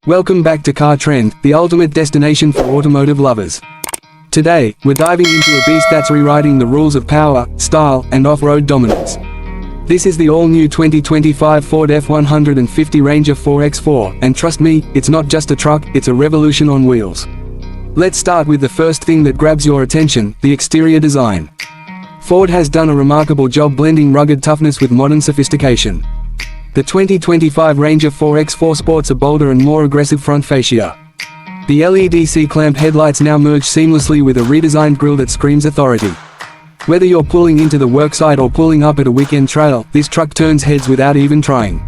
Welcome back to Car Trend, the ultimate destination for automotive lovers. Today, we're diving into a beast that's rewriting the rules of power, style, and off-road dominance. This is the all-new 2025 Ford F-150 Ranger 4X4, and trust me, it's not just a truck, it's a revolution on wheels. Let's start with the first thing that grabs your attention, the exterior design. Ford has done a remarkable job blending rugged toughness with modern sophistication. The 2025 Ranger 4X4 sports a bolder and more aggressive front fascia. The LED C-clamp headlights now merge seamlessly with a redesigned grille that screams authority. Whether you're pulling into the worksite or pulling up at a weekend trail, this truck turns heads without even trying.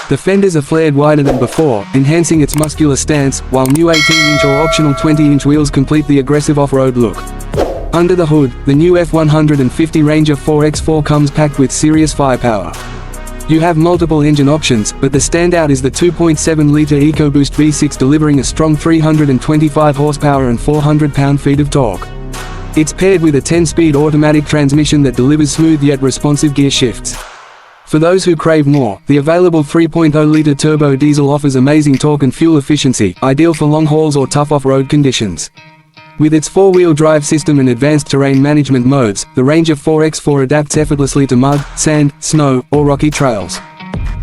The fenders are flared wider than before, enhancing its muscular stance, while new 18-inch or optional 20-inch wheels complete the aggressive off-road look. Under the hood, the new F-150 Ranger 4X4 comes packed with serious firepower. You have multiple engine options, but the standout is the 2.7-liter EcoBoost V6 delivering a strong 325 horsepower and 400 pound-feet of torque. It's paired with a 10-speed automatic transmission that delivers smooth yet responsive gear shifts. For those who crave more, the available 3.0-liter turbo diesel offers amazing torque and fuel efficiency, ideal for long hauls or tough off-road conditions. With its four-wheel drive system and advanced terrain management modes, the Ranger 4X4 adapts effortlessly to mud, sand, snow, or rocky trails.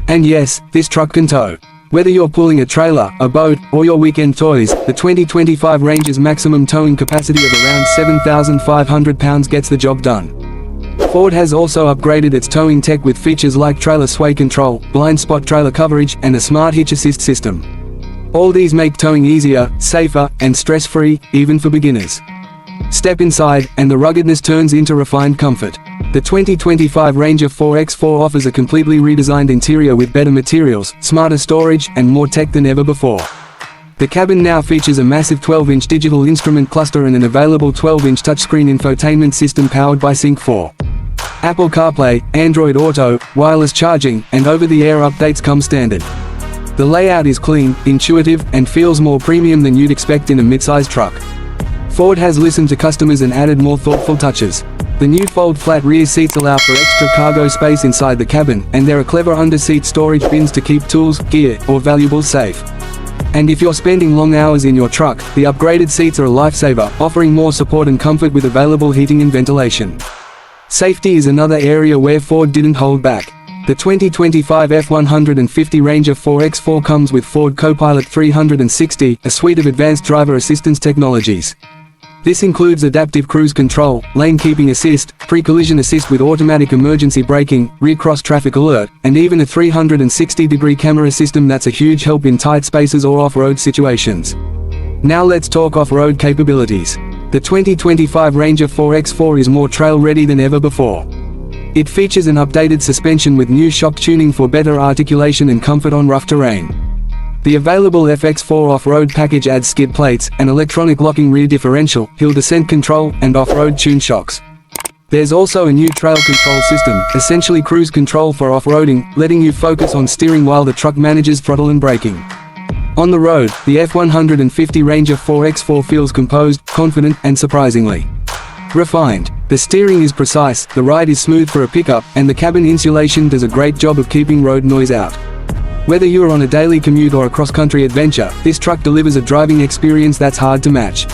And yes, this truck can tow. Whether you're pulling a trailer, a boat, or your weekend toys, the 2025 Ranger's maximum towing capacity of around 7,500 pounds gets the job done. Ford has also upgraded its towing tech with features like trailer sway control, blind spot trailer coverage, and a smart hitch assist system. All these make towing easier, safer, and stress-free, even for beginners. Step inside, and the ruggedness turns into refined comfort. The 2025 Ranger 4X4 offers a completely redesigned interior with better materials, smarter storage, and more tech than ever before. The cabin now features a massive 12-inch digital instrument cluster and an available 12-inch touchscreen infotainment system powered by Sync 4. Apple CarPlay, Android Auto, wireless charging, and over-the-air updates come standard. The layout is clean, intuitive, and feels more premium than you'd expect in a mid-size truck. Ford has listened to customers and added more thoughtful touches. The new fold-flat rear seats allow for extra cargo space inside the cabin, and there are clever under-seat storage bins to keep tools, gear, or valuables safe. And if you're spending long hours in your truck, the upgraded seats are a lifesaver, offering more support and comfort with available heating and ventilation. Safety is another area where Ford didn't hold back. The 2025 F-150 Ranger 4X4 comes with Ford Copilot 360, a suite of advanced driver assistance technologies. This includes adaptive cruise control, lane keeping assist, pre-collision assist with automatic emergency braking, rear cross traffic alert, and even a 360-degree camera system that's a huge help in tight spaces or off-road situations. Now let's talk off-road capabilities. The 2025 Ranger 4X4 is more trail-ready than ever before. It features an updated suspension with new shock tuning for better articulation and comfort on rough terrain. The available FX4 off-road package adds skid plates, an electronic locking rear differential, hill descent control, and off-road tune shocks. There's also a new trail control system, essentially cruise control for off-roading, letting you focus on steering while the truck manages throttle and braking. On the road, the F-150 Ranger 4X4 feels composed, confident, and surprisingly refined. The steering is precise, the ride is smooth for a pickup, and the cabin insulation does a great job of keeping road noise out. Whether you're on a daily commute or a cross-country adventure, this truck delivers a driving experience that's hard to match.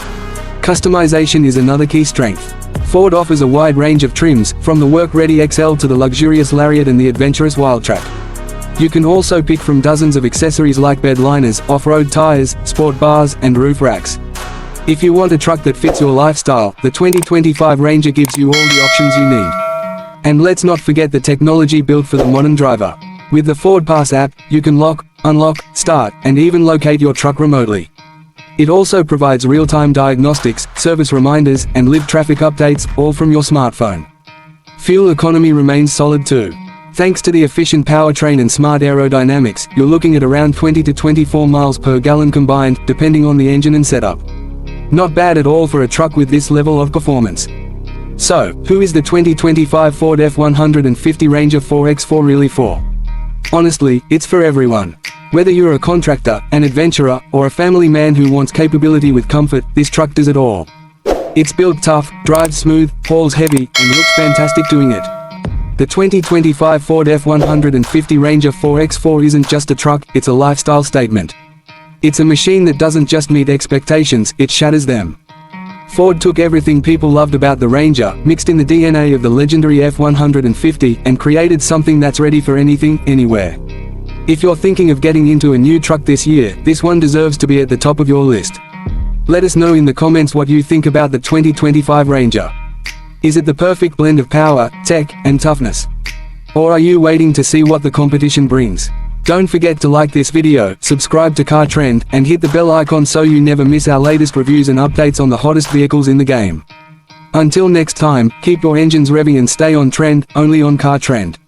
Customization is another key strength. Ford offers a wide range of trims, from the work-ready XL to the luxurious Lariat and the adventurous Wildtrak. You can also pick from dozens of accessories like bed liners, off-road tires, sport bars, and roof racks. If you want a truck that fits your lifestyle, the 2025 Ranger gives you all the options you need. And let's not forget the technology built for the modern driver. With the Ford Pass app, you can lock, unlock, start, and even locate your truck remotely. It also provides real-time diagnostics, service reminders, and live traffic updates, all from your smartphone. Fuel economy remains solid too. Thanks to the efficient powertrain and smart aerodynamics, you're looking at around 20 to 24 miles per gallon combined, depending on the engine and setup. Not bad at all for a truck with this level of performance. So, who is the 2025 Ford F-150 Ranger 4X4 really for? Honestly, it's for everyone. Whether you're a contractor, an adventurer, or a family man who wants capability with comfort, this truck does it all. It's built tough, drives smooth, hauls heavy, and looks fantastic doing it. The 2025 Ford F-150 Ranger 4X4 isn't just a truck, it's a lifestyle statement. It's a machine that doesn't just meet expectations, it shatters them. Ford took everything people loved about the Ranger, mixed in the DNA of the legendary F-150, and created something that's ready for anything, anywhere. If you're thinking of getting into a new truck this year, this one deserves to be at the top of your list. Let us know in the comments what you think about the 2025 Ranger. Is it the perfect blend of power, tech, and toughness? Or are you waiting to see what the competition brings? Don't forget to like this video, subscribe to Car Trend, and hit the bell icon so you never miss our latest reviews and updates on the hottest vehicles in the game. Until next time, keep your engines revving and stay on trend, only on Car Trend.